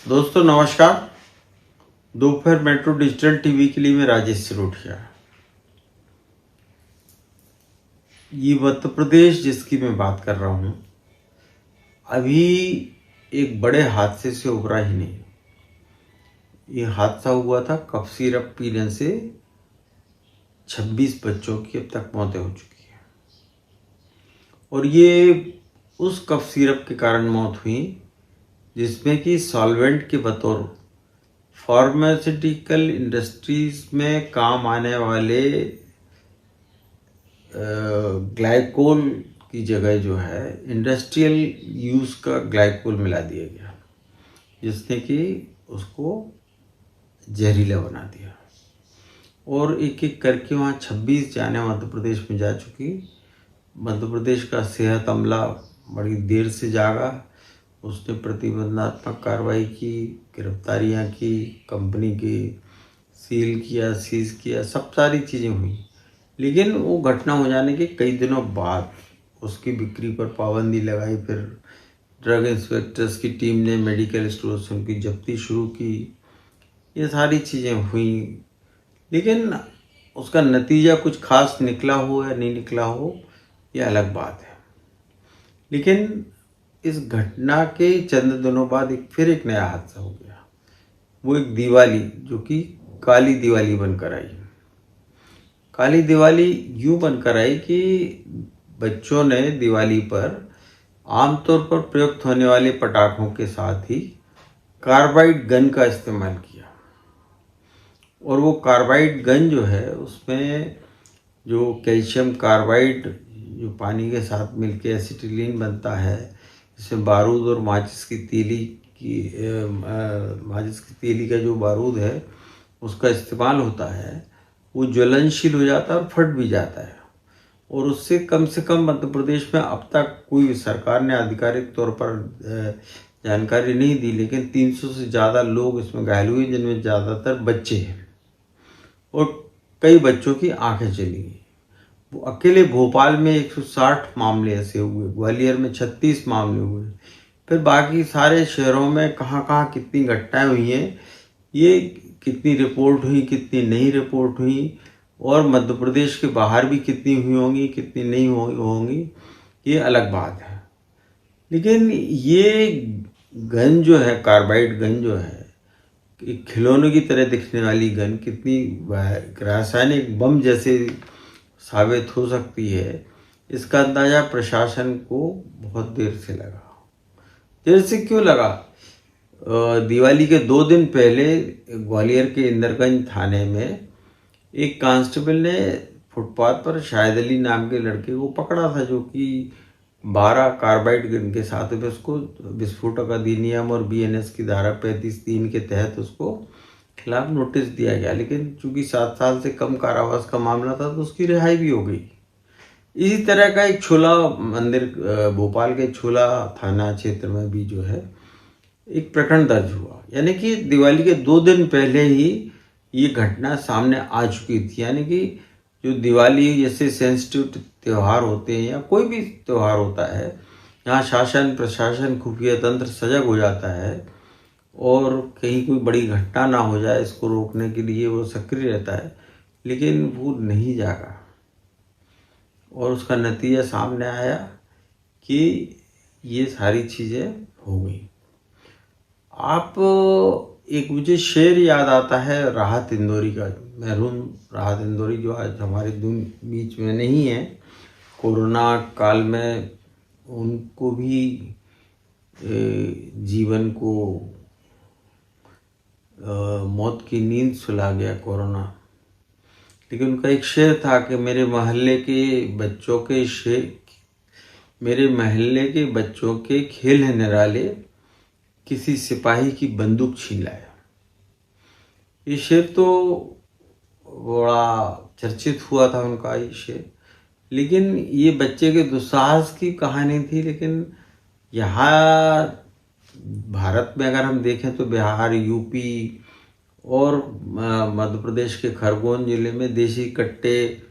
दोस्तों नमस्कार। दोपहर मेट्रो डिजिटल टीवी के लिए मैं राजेश सिरोठिया। ये मध्य प्रदेश जिसकी मैं बात कर रहा हूँ अभी एक बड़े हादसे से उभरा ही नहीं। ये हादसा हुआ था कफ सिरप पीने से 26 बच्चों की अब तक मौतें हो चुकी है और ये उस कफ सिरप के कारण मौत हुई जिसमें कि सॉल्वेंट के बतौर फार्मास्यूटिकल इंडस्ट्रीज में काम आने वाले ग्लाइकोल की जगह जो है इंडस्ट्रियल यूज़ का ग्लाइकोल मिला दिया गया जिसने कि उसको जहरीला बना दिया और एक एक करके वहाँ 26 जाने मध्य प्रदेश में जा चुकी। मध्य प्रदेश का सेहत अमला बड़ी देर से जागा, उसने प्रतिबंधात्मक कार्रवाई की, गिरफ्तारियाँ की, कंपनी की सील किया, सीज किया, सब सारी चीज़ें हुई। लेकिन वो घटना हो जाने के कई दिनों बाद उसकी बिक्री पर पाबंदी लगाई। फिर ड्रग इंस्पेक्टर्स की टीम ने मेडिकल स्टोर से उनकी जब्ती शुरू की। ये सारी चीज़ें हुई लेकिन उसका नतीजा कुछ खास निकला हो या नहीं निकला हो ये अलग बात है। लेकिन इस घटना के चंद दिनों बाद फिर एक नया हादसा हो गया। वो एक दिवाली जो कि काली दिवाली बनकर आई। काली दिवाली यूं बनकर आई कि बच्चों ने दिवाली पर आमतौर पर प्रयुक्त होने वाले पटाखों के साथ ही कार्बाइड गन का इस्तेमाल किया और वो कार्बाइड गन जो है उसमें जो कैल्शियम कार्बाइड जो पानी के साथ मिलके एसिटिलीन बनता है, जिसमें बारूद और माचिस की तीली का जो बारूद है उसका इस्तेमाल होता है, वो ज्वलनशील हो जाता है और फट भी जाता है। और उससे कम से कम मध्य प्रदेश में अब तक कोई सरकार ने आधिकारिक तौर पर जानकारी नहीं दी, लेकिन 300 से ज़्यादा लोग इसमें घायल हुए जिनमें ज़्यादातर बच्चे हैं और कई बच्चों की आंखें चली गई। वो अकेले भोपाल में 160 मामले ऐसे हुए, ग्वालियर में 36 मामले हुए, फिर बाकी सारे शहरों में कहाँ कहाँ कितनी घटनाएं हुई हैं, ये कितनी रिपोर्ट हुई कितनी नहीं रिपोर्ट हुई और मध्य प्रदेश के बाहर भी कितनी हुई होंगी कितनी नहीं होंगी ये अलग बात है। लेकिन ये गन जो है, कार्बाइड गन जो है, एक खिलौने की तरह दिखने वाली गन कितनी रासायनिक बम जैसे साबित हो सकती है, इसका अंदाजा प्रशासन को बहुत देर से लगा। देर से क्यों लगा? दिवाली के 2 दिन पहले ग्वालियर के इंदरगंज थाने में एक कांस्टेबल ने फुटपाथ पर शाहिद अली नाम के लड़के को पकड़ा था जो कि 12 कार्बाइड गन के साथ में उसको विस्फोटक अधिनियम और BNS की धारा 35(3) के तहत उसको खिलाफ नोटिस दिया गया। लेकिन चूंकि 7 साल से कम कारावास का मामला था तो उसकी रिहाई भी हो गई। इसी तरह का एक छोला मंदिर भोपाल के छोला थाना क्षेत्र में भी जो है एक प्रकरण दर्ज हुआ। यानी कि दिवाली के 2 दिन पहले ही ये घटना सामने आ चुकी थी। यानी कि जो दिवाली जैसे सेंसिटिव त्यौहार होते हैं या कोई भी त्यौहार होता है, यहाँ शासन प्रशासन खुफिया तंत्र सजग हो जाता है और कहीं कोई बड़ी घटना ना हो जाए इसको रोकने के लिए वो सक्रिय रहता है, लेकिन वो नहीं जागा और उसका नतीजा सामने आया कि ये सारी चीज़ें हो गई। आप एक मुझे शेर याद आता है राहत इंदौरी का, मरहूम राहत इंदौरी जो आज हमारे बीच में नहीं है। कोरोना काल में उनको भी जीवन को मौत की नींद सुला गया कोरोना। लेकिन उनका एक शेर था कि मेरे महल्ले के बच्चों के खेल है निराले, किसी सिपाही की बंदूक छीन लाया। ये शेर तो बड़ा चर्चित हुआ था उनका ये शेर। लेकिन ये बच्चे के दुस्साहस की कहानी थी। लेकिन यहाँ भारत में अगर हम देखें तो बिहार, यूपी और मध्य प्रदेश के खरगोन जिले में देसी कट्टे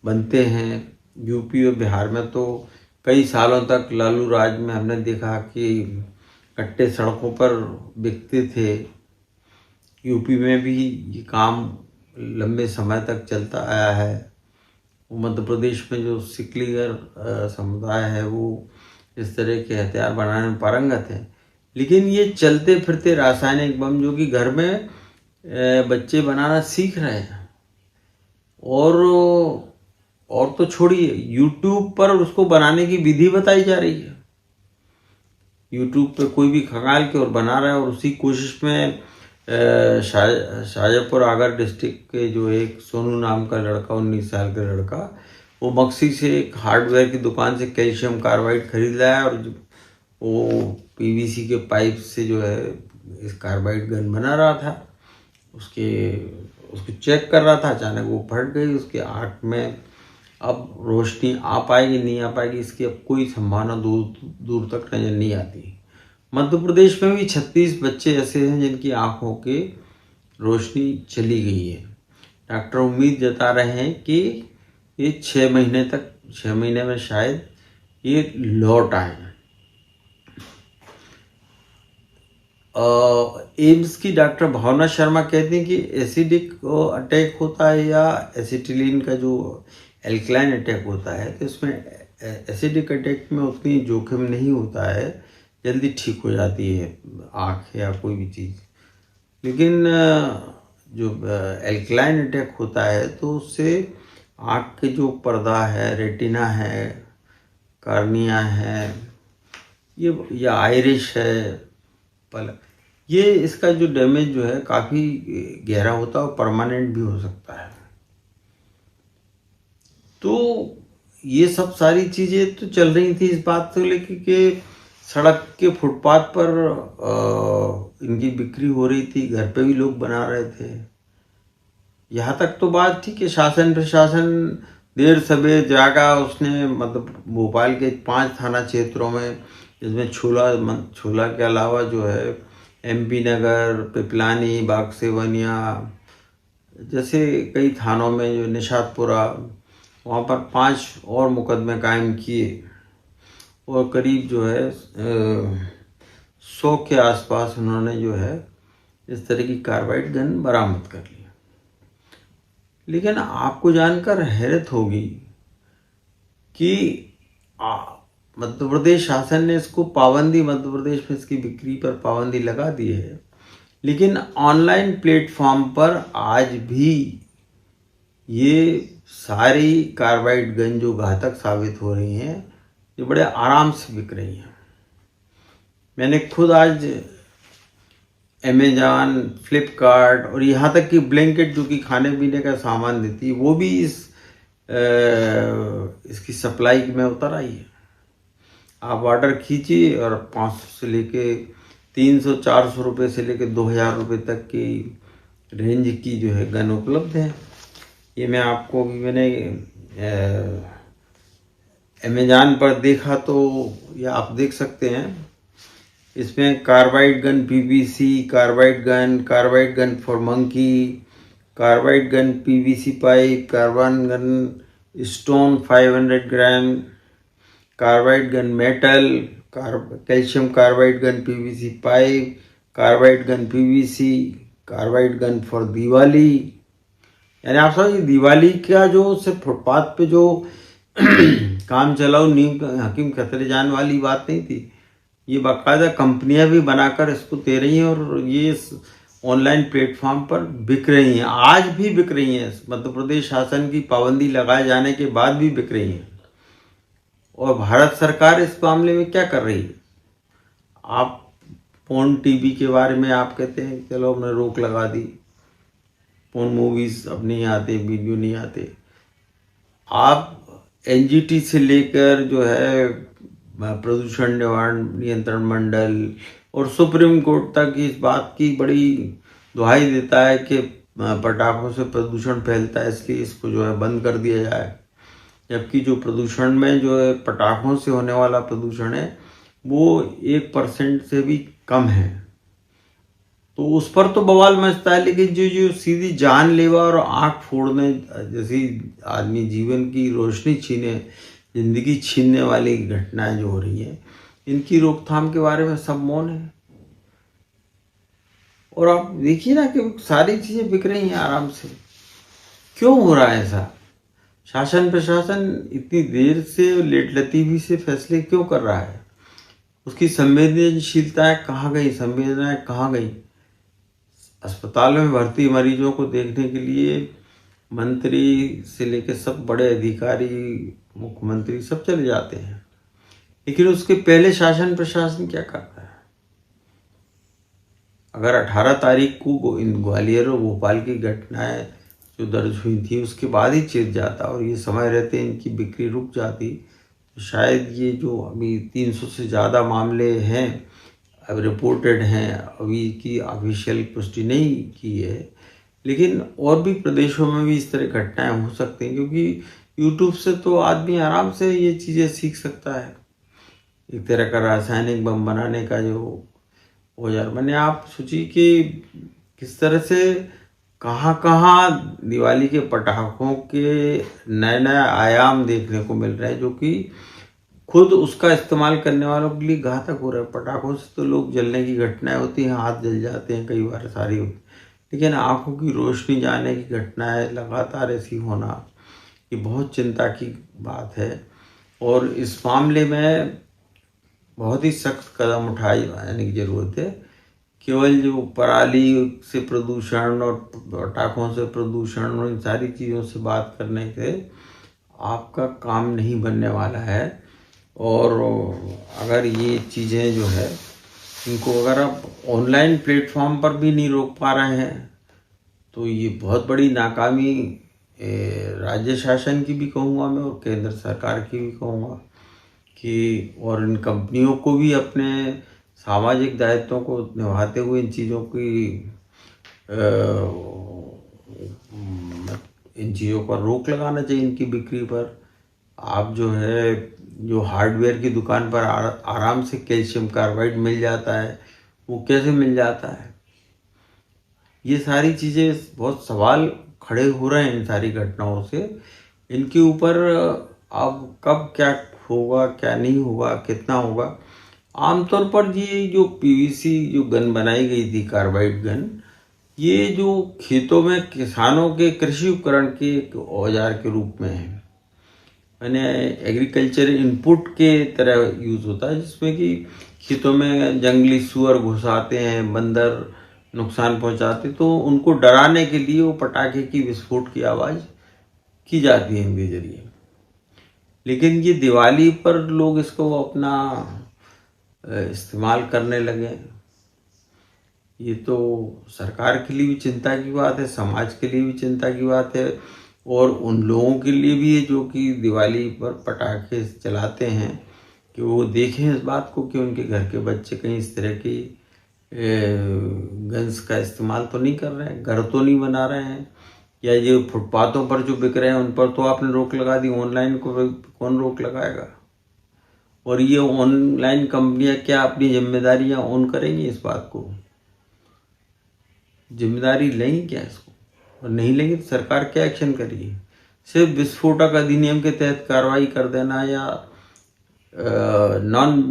बनते हैं। यूपी और बिहार में तो कई सालों तक लालू राज में हमने देखा कि कट्टे सड़कों पर बिकते थे। यूपी में भी ये काम लंबे समय तक चलता आया है। मध्य प्रदेश में जो सिकलीगर समुदाय है वो इस तरह के हथियार बनाने में पारंगत है। लेकिन ये चलते फिरते रासायनिक बम जो कि घर में बच्चे बनाना सीख रहे हैं, और तो छोड़िए, यूट्यूब पर उसको बनाने की विधि बताई जा रही है। यूट्यूब पे कोई भी खंगाल के और बना रहा है, और उसी कोशिश में शाजापुर आगर डिस्ट्रिक्ट के जो एक सोनू नाम का लड़का, 19 साल का लड़का, वो मक्सी से एक हार्डवेयर की दुकान से कैल्शियम कार्बाइड खरीद लाया, और वो पीवीसी के पाइप से जो है इस कार्बाइड गन बना रहा था। उसको चेक कर रहा था, अचानक वो फट गई। उसके आँख में अब रोशनी आ पाएगी नहीं आ पाएगी इसकी अब कोई संभावना दूर तक नजर नहीं आती। मध्य प्रदेश में भी 36 बच्चे ऐसे हैं जिनकी आंखों की रोशनी चली गई है। डॉक्टर उम्मीद जता रहे हैं कि ये 6 महीने में शायद ये लौट आए। एम्स की डॉक्टर भावना शर्मा कहती हैं कि एसिडिक अटैक होता है या एसिटिलीन का जो एल्कलाइन अटैक होता है, तो इसमें एसिडिक अटैक में उतनी जोखिम नहीं होता है, जल्दी ठीक हो जाती है आँख या कोई भी चीज़। लेकिन जो एल्कलाइन अटैक होता है तो उससे आँख के जो पर्दा है, रेटिना है, कार्निया है, ये आइरिश है, पलक, ये इसका जो डैमेज जो है काफ़ी गहरा होता है और परमानेंट भी हो सकता है। तो ये सब सारी चीज़ें तो चल रही थी इस बात को लेकर कि सड़क के फुटपाथ पर इनकी बिक्री हो रही थी, घर पे भी लोग बना रहे थे। यहाँ तक तो बात थी कि शासन प्रशासन देर सवेर जागा, उसने मतलब भोपाल के 5 थाना क्षेत्रों में, जिसमें छोला के अलावा जो है MP नगर, पिपलानी, बागसेवनिया जैसे कई थानों में, जो निशातपुरा, वहाँ पर 5 और मुकदमे कायम किए, और करीब जो है 100 के आसपास उन्होंने जो है इस तरह की कार्बाइड गन बरामद कर ली। लेकिन आपको जानकर हैरत होगी कि मध्य प्रदेश शासन ने इसको पाबंदी, मध्य प्रदेश में इसकी बिक्री पर पाबंदी लगा दी है, लेकिन ऑनलाइन प्लेटफॉर्म पर आज भी ये सारी कार्बाइड गन जो घातक साबित हो रही हैं, ये बड़े आराम से बिक रही हैं। मैंने खुद आज अमेजॉन, फ्लिपकार्ट और यहाँ तक कि ब्लैंकेट जो कि खाने पीने का सामान देती है, वो भी इसकी सप्लाई में उतर आई है। आप ऑर्डर कीजिए और 500 से लेके 300-400 रुपये से लेके 2000 रुपये तक की रेंज की जो है गन उपलब्ध है। ये मैं आपको भी मैंने अमेजॉन पर देखा, तो ये आप देख सकते हैं। इसमें carbide gun PVC, carbide gun for monkey, carbide gun PVC pipe, carbide gun stone 500 gram, carbide gun metal, calcium carbide gun PVC pipe, carbide gun PVC, carbide gun for Diwali. यानी आप समझिए, दिवाली का जो सिर्फ फुटपाथ पे जो काम चलाओ नीम हकीम खतरे जान वाली बात नहीं थी। ये बाकायदा कंपनियां भी बनाकर इसको दे रही हैं, और ये ऑनलाइन प्लेटफॉर्म पर बिक रही हैं, आज भी बिक रही हैं। मध्य प्रदेश शासन की पाबंदी लगाए जाने के बाद भी बिक रही हैं। और भारत सरकार इस मामले में क्या कर रही है? आप पोर्न टीवी के बारे में आप कहते हैं चलो हमने रोक लगा दी, पोर्न मूवीज अब नहीं आते, वीडियो नहीं आते। आप NGT से लेकर जो है प्रदूषण नियंत्रण मंडल और सुप्रीम कोर्ट तक इस बात की बड़ी दुहाई देता है कि पटाखों से प्रदूषण फैलता है, इसलिए इसको जो है बंद कर दिया जाए। जबकि जो प्रदूषण में जो है पटाखों से होने वाला प्रदूषण है वो 1% से भी कम है, तो उस पर तो बवाल मचता है। लेकिन जो सीधी जानलेवा और आँख फोड़ने जैसी आदमी जीवन की रोशनी छीने, जिंदगी छीनने वाली घटनाएं जो हो रही हैं, इनकी रोकथाम के बारे में सब मौन है। और आप देखिए ना कि सारी चीजें बिक रही हैं आराम से। क्यों हो रहा है ऐसा? शासन प्रशासन इतनी देर से लेटलतीफी से फैसले क्यों कर रहा है? उसकी संवेदनशीलताएं कहाँ गई, संवेदनाएं कहाँ गई? अस्पतालों में भर्ती मरीजों को देखने के लिए मंत्री से लेकर सब बड़े अधिकारी, मुख्यमंत्री सब चले जाते हैं, लेकिन उसके पहले शासन प्रशासन क्या करता है? अगर 18 तारीख को इन ग्वालियर और भोपाल की घटनाएं जो दर्ज हुई थी उसके बाद ही चेत जाता और ये समय रहते इनकी बिक्री रुक जाती, तो शायद ये जो अभी 300 से ज़्यादा मामले हैं अब रिपोर्टेड हैं, अभी की ऑफिशियल पुष्टि नहीं की है, लेकिन और भी प्रदेशों में भी इस तरह घटनाएं हो सकती हैं, क्योंकि यूट्यूब से तो आदमी आराम से ये चीज़ें सीख सकता है। एक तरह का रासायनिक बम बनाने का जो औजार, मैंने आप सोचिए कि किस तरह से कहाँ कहाँ दिवाली के पटाखों के नए नए आयाम देखने को मिल रहे हैं, जो कि खुद उसका इस्तेमाल करने वालों के लिए घातक हो रहा है। पटाखों से तो लोग जलने की घटनाएं होती हैं, हाथ जल जाते हैं कई बार, सारी होती, लेकिन आंखों की रोशनी जाने की घटनाएं लगातार ऐसी होना ये बहुत चिंता की बात है। और इस मामले में बहुत ही सख्त कदम उठाए जाने की ज़रूरत है। केवल जो पराली से प्रदूषण और पटाखों से प्रदूषण और इन सारी चीज़ों से बात करने से आपका काम नहीं बनने वाला है। और अगर ये चीज़ें जो है इनको अगर आप ऑनलाइन प्लेटफॉर्म पर भी नहीं रोक पा रहे हैं तो ये बहुत बड़ी नाकामी राज्य शासन की भी कहूँगा मैं और केंद्र सरकार की भी कहूँगा कि, और इन कंपनियों को भी अपने सामाजिक दायित्वों को निभाते हुए इन चीज़ों की इन चीज़ों पर रोक लगाना चाहिए, इनकी बिक्री पर। आप जो है जो हार्डवेयर की दुकान पर आराम से कैल्शियम कार्बाइड मिल जाता है, वो कैसे मिल जाता है? ये सारी चीज़ें बहुत सवाल खड़े हो रहे हैं इन सारी घटनाओं से। इनके ऊपर अब कब क्या होगा, क्या नहीं होगा, कितना होगा? आमतौर पर ये जो पीवीसी जो गन बनाई गई थी, कार्बाइड गन, ये जो खेतों में किसानों के कृषि उपकरण के एक औजार के रूप में है, मैंने एग्रीकल्चर इनपुट के तरह यूज़ होता है, जिसमें कि खेतों में जंगली सुअर घुस आते हैं, बंदर नुकसान पहुंचाते, तो उनको डराने के लिए वो पटाखे की विस्फोट की आवाज़ की जाती है इनके जरिए। लेकिन ये दिवाली पर लोग इसको अपना इस्तेमाल करने लगे, ये तो सरकार के लिए भी चिंता की बात है, समाज के लिए भी चिंता की बात है, और उन लोगों के लिए भी है जो कि दिवाली पर पटाखे चलाते हैं, कि वो देखें इस बात को कि उनके घर के बच्चे कहीं इस तरह की गन्स का इस्तेमाल तो नहीं कर रहे हैं, घर तो नहीं बना रहे हैं, या ये फुटपाथों पर जो बिक रहे हैं उन पर तो आपने रोक लगा दी, ऑनलाइन को कौन रोक लगाएगा? और ये ऑनलाइन कंपनियां क्या अपनी जिम्मेदारियां ऑन करेंगी? इस बात को जिम्मेदारी लेंगी क्या इसको? और नहीं लेंगे तो सरकार क्या एक्शन करेगी? सिर्फ विस्फोटक अधिनियम के तहत कार्रवाई कर देना या नॉन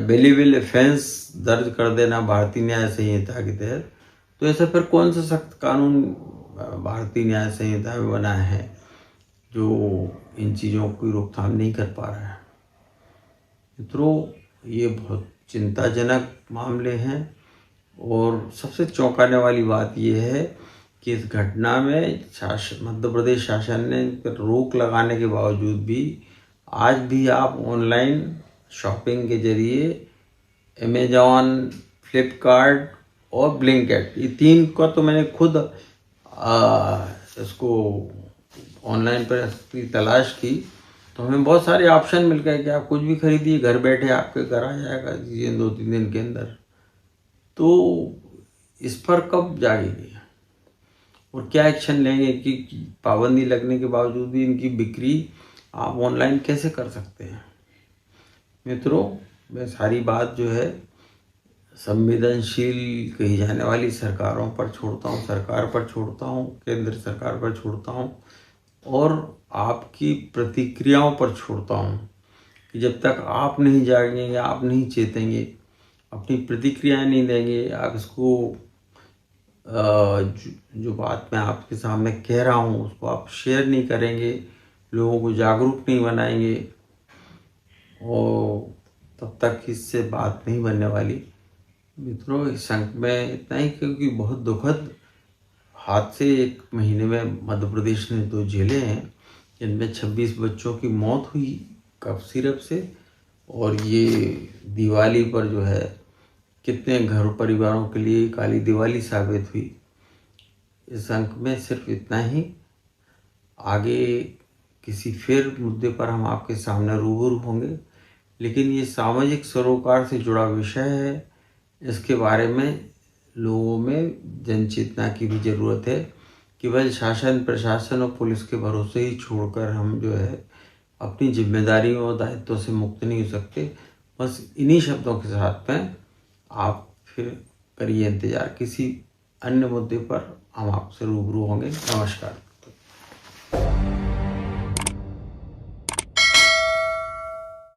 बेलेबल ऑफेंस दर्ज कर देना भारतीय न्याय संहिता के तहत, तो ऐसा फिर कौन सा सख्त कानून भारतीय न्याय संहिता में बना है जो इन चीज़ों की रोकथाम नहीं कर पा रहा है? मित्रों, ये बहुत चिंताजनक मामले हैं, और सबसे चौंकाने वाली बात यह है कि इस घटना में मध्य प्रदेश शासन ने रोक लगाने के बावजूद भी आज भी आप ऑनलाइन शॉपिंग के जरिए अमेजॉन, फ्लिपकार्ट और ब्लिंकिट, ये 3 का तो मैंने खुद इसको ऑनलाइन पर इसकी तलाश की, तो हमें बहुत सारे ऑप्शन मिल गए कि आप कुछ भी खरीदिए, घर बैठे आपके घर आ जाएगा ये 2-3 दिन के अंदर। तो इस पर कब जागेंगे और क्या एक्शन लेंगे कि पाबंदी लगने के बावजूद भी इनकी बिक्री आप ऑनलाइन कैसे कर सकते हैं? मित्रों, मैं सारी बात जो है संवेदनशील कही जाने वाली सरकारों पर छोड़ता हूँ, सरकार पर छोड़ता हूँ, केंद्र सरकार पर छोड़ता हूँ, और आपकी प्रतिक्रियाओं पर छोड़ता हूँ। कि जब तक आप नहीं जागेंगे, आप नहीं चेतेंगे, अपनी प्रतिक्रियाएं नहीं देंगे, आप इसको जो बात मैं आपके सामने कह रहा हूँ उसको आप शेयर नहीं करेंगे, लोगों को जागरूक नहीं बनाएंगे, और तब तक इससे बात नहीं बनने वाली। मित्रों, इस अंक में इतना ही, क्योंकि बहुत दुखद हादसे एक महीने में मध्य प्रदेश ने 2 झेले हैं, जिनमें 26 बच्चों की मौत हुई कफ सिरप से, और ये दिवाली पर जो है कितने घर परिवारों के लिए काली दिवाली साबित हुई। इस अंक में सिर्फ इतना ही। आगे किसी फिर मुद्दे पर हम आपके सामने रूबरू होंगे, लेकिन ये सामाजिक सरोकार से जुड़ा विषय है, इसके बारे में लोगों में जन चेतना की भी ज़रूरत है। केवल शासन, प्रशासन और पुलिस के भरोसे ही छोड़कर हम जो है अपनी जिम्मेदारियों और दायित्वों से मुक्त नहीं हो सकते। बस इन्हीं शब्दों के साथ में आप फिर करिए इंतज़ार, किसी अन्य मुद्दे पर हम आपसे रूबरू होंगे। नमस्कार।